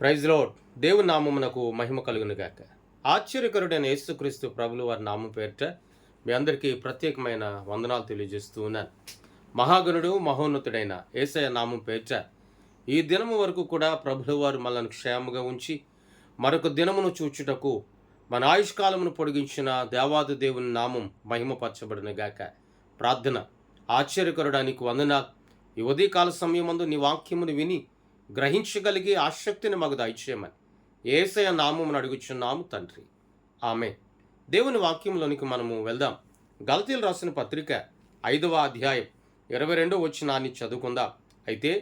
Praise lord. దేవుని నామమునకు మహిమ కలుగును గాక. ఆశ్చర్యకరుడైన యేసుక్రీస్తు ప్రభులు వారి నామం పేరిట మీ అందరికీ ప్రత్యేకమైన వందనాలు తెలియజేస్తూ ఉన్నాను. మహాగణుడు మహోన్నతుడైన యేసయ్య నామం పేరిట ఈ దినము వరకు కూడా ప్రభులు వారు మనల్ని క్షేమగా ఉంచి మరొక దినమును చూచుటకు మన ఆయుష్కాలమును పొడిగించిన దేవాది దేవుని నామం మహిమపరచబడిన గాక. ప్రార్థన. ఆశ్చర్యకరుడానికి వందనాలు. ఈ ఉదయకాల సమయమందు నీ వాక్యమును విని గ్రహించగలిగే ఆసక్తిని మాకు దయచేయమని యేసయ్య నామమును అడుగుచున్నాము తండ్రి. ఆమె. దేవుని వాక్యంలోనికి మనము వెళ్దాం. గలతీయులు రాసిన పత్రిక 5వ అధ్యాయం 22వ వచనాన్ని చదువుకుందాం. అయితే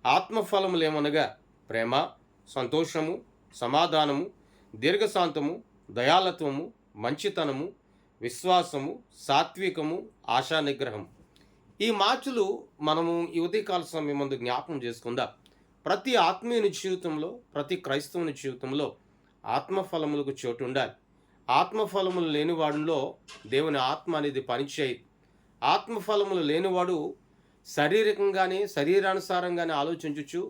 ఆత్మఫలములేమనగా ప్రేమ, సంతోషము, సమాధానము, దీర్ఘశాంతము, దయాళత్వము, మంచితనము, విశ్వాసము, సాత్వికము, ఆశానిగ్రహం. ఈ మాటలు మనము ఈ ఉదయకాల సమయం ముందు జ్ఞాపకం చేసుకుందాం. ప్రతి ఆత్మీయుని జీవితంలో, ప్రతి క్రైస్తవుని జీవితంలో ఆత్మఫలములకు చోటు ఉండాలి. ఆత్మఫలములు లేనివాడిలో దేవుని ఆత్మ అనేది పనిచేయదు. ఆత్మఫలములు లేనివాడు శారీరకంగానే, శరీరానుసారంగానే ఆలోచించచ్చు,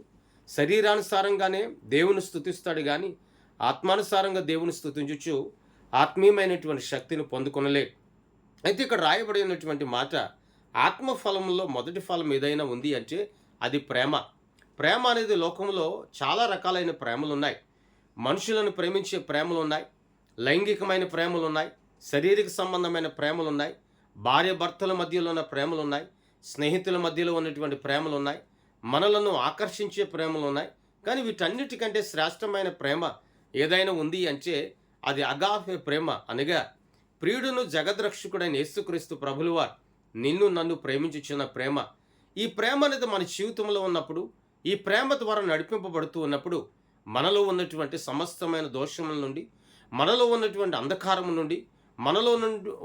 శరీరానుసారంగానే దేవుని స్తుతిస్తాడు, కానీ ఆత్మానుసారంగా దేవుని స్తుతించచ్చు, ఆత్మీయమైనటువంటి శక్తిని పొందుకొనలే. అయితే ఇక్కడ రాయబడినటువంటి మాట, ఆత్మఫలములో మొదటి ఫలం ఏదైనా ఉంది అంటే అది ప్రేమ. ప్రేమ అనేది లోకంలో చాలా రకాలైన ప్రేమలు ఉన్నాయి. మనుషులను ప్రేమించే ప్రేమలు ఉన్నాయి, లైంగికమైన ప్రేమలు ఉన్నాయి, శారీరక సంబంధమైన ప్రేమలు ఉన్నాయి, భార్య భర్తల మధ్యలో ఉన్న ప్రేమలు ఉన్నాయి, స్నేహితుల మధ్యలో ఉన్నటువంటి ప్రేమలు ఉన్నాయి, మనలను ఆకర్షించే ప్రేమలు ఉన్నాయి. కానీ వీటన్నిటికంటే శ్రేష్టమైన ప్రేమ ఏదైనా ఉంది అంటే అది అగాపే ప్రేమ, అనగా ప్రియుడును జగద్రక్షకుడైన యేసుక్రీస్తు ప్రభులువారు నిన్ను నన్ను ప్రేమించుచున్న ప్రేమ. ఈ ప్రేమ అనేది మన జీవితంలో ఉన్నప్పుడు, ఈ ప్రేమ ద్వారా నడిపింపబడుతూ ఉన్నప్పుడు మనలో ఉన్నటువంటి సమస్తమైన దోషముల నుండి, మనలో ఉన్నటువంటి అంధకారం నుండి, మనలో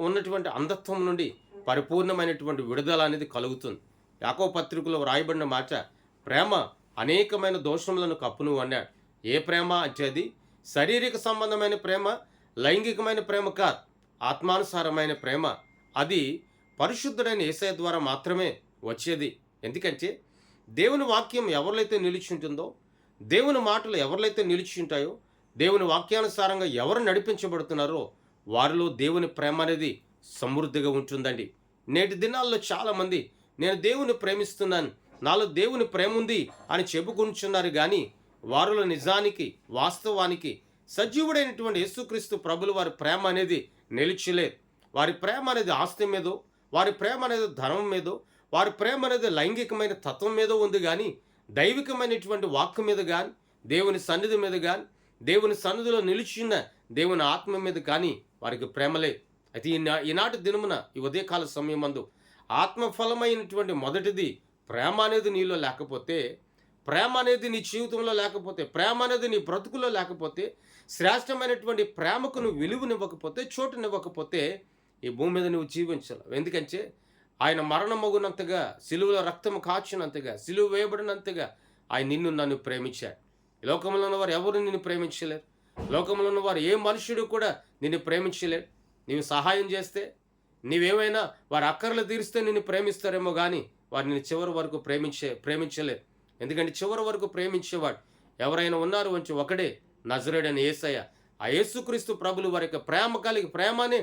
ఉన్నటువంటి అంధత్వం నుండి పరిపూర్ణమైనటువంటి విడుదల అనేది కలుగుతుంది. యాకోబు పత్రికలో రాయబడిన మాట, ప్రేమ అనేకమైన దోషములను కప్పును అన్నాడు. ఏ ప్రేమ అంటే అది శారీరక సంబంధమైన ప్రేమ, లైంగికమైన ప్రేమ కాదు, ఆత్మానుసారమైన ప్రేమ. అది పరిశుద్ధుడైన యేసయ్య ద్వారా మాత్రమే వచ్చేది. ఎందుకంటే దేవుని వాక్యం ఎవరిలైతే నిలిచి ఉంటుందో, దేవుని మాటలు ఎవరిలైతే నిలిచి ఉంటాయో, దేవుని వాక్యానుసారంగా ఎవరు నడిపించబడుతున్నారో వారిలో దేవుని ప్రేమ అనేది సమృద్ధిగా ఉంటుందండి. నేటి దినాల్లో చాలామంది నేను దేవుని ప్రేమిస్తున్నాను, నాలో దేవుని ప్రేమ ఉంది అని చెప్పుకుంటున్నారు, కానీ వారిలో నిజానికి, వాస్తవానికి సజీవుడైనటువంటి యేసుక్రీస్తు ప్రభులు వారి ప్రేమ అనేది నిలిచిలేదు. వారి ప్రేమ అనేది ఆస్తి మీదో, వారి ప్రేమ అనేది ధనం మీదో, వారి ప్రేమ అనేది లైంగికమైన తత్వం మీద ఉంది, కానీ దైవికమైనటువంటి వాక్కు మీద కానీ, దేవుని సన్నిధి మీద కానీ, దేవుని సన్నిధిలో నిలిచిన దేవుని ఆత్మ మీద కానీ వారికి ప్రేమ లేదు. అయితే ఈనాటి దినమున, ఈ ఉదయకాల సమయమందు ఆత్మఫలమైనటువంటి మొదటిది ప్రేమ అనేది నీలో లేకపోతే, ప్రేమ అనేది నీ జీవితంలో లేకపోతే, ప్రేమ అనేది నీ బ్రతుకులో లేకపోతే, శ్రేష్టమైనటువంటి ప్రేమకు నువ్వు విలువనివ్వకపోతే, చోటునివ్వకపోతే ఈ భూమి మీద నువ్వు జీవించలేవు. ఎందుకంటే ఆయన మరణమగునంతగా, సిలువలో రక్తము కాచినంతగా, సిలువ వేయబడినంతగా ఆయన నిన్ను నన్ను ప్రేమించాడు. ఈ లోకంలో ఉన్నవారు ఎవరు నిన్ను ప్రేమించలేరు. లోకంలో ఉన్నవారు ఏ మనుషుడు కూడా నిన్ను ప్రేమించలేరు. నీవు సహాయం చేస్తే, నీవేమైనా వారి అక్కర్లు తీరిస్తే నిన్ను ప్రేమిస్తారేమో, కానీ వారు నిన్ను చివరి వరకు ప్రేమించలేరు. ఎందుకంటే చివరి వరకు ప్రేమించేవాడు ఎవరైనా ఉన్నారు అంటే ఒకడే, నజరేయుడైన యేసయ్య. ఆ యేసుక్రీస్తు ప్రభులు వారి యొక్క ప్రేమ కలిగి, ప్రేమనే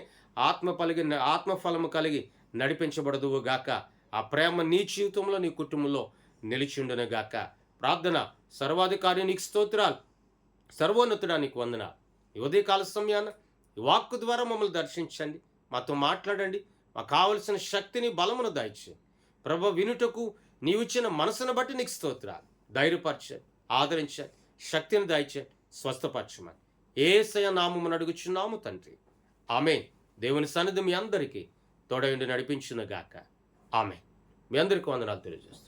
ఆత్మఫలము కలిగి నడిపించబడదువు గాక. ఆ ప్రేమ నీ జీవితంలో, నీ కుటుంబంలో నిలిచిండును గాక. ప్రార్థన. సర్వాధికారి నీకు స్తోత్రాలు, సర్వోన్నతుడా నీకు వందనాలు. ఈ ఉదయకాల సమయాన ఈ వాక్కు ద్వారా మమ్మల్ని దర్శించండి, మాతో మాట్లాడండి, మాకు కావలసిన శక్తిని, బలమును దయచేయండి. ప్రభు, వినుటకు నీవిచ్చిన మనసును బట్టి నీకు స్తోత్రాలు. ధైర్యపరచండి, ఆదరించండి, శక్తిని దయచేయండి, స్వస్థపరచమని యేసయ్య నామమున అడుగుచున్నాము తండ్రి. ఆమేన్. దేవుని సన్నిధి మీ అందరికీ తోడయుండి నడిపించును గాక. ఆమేన్. మీ అందరికీ వందనాలు తెలియజేస్తాను.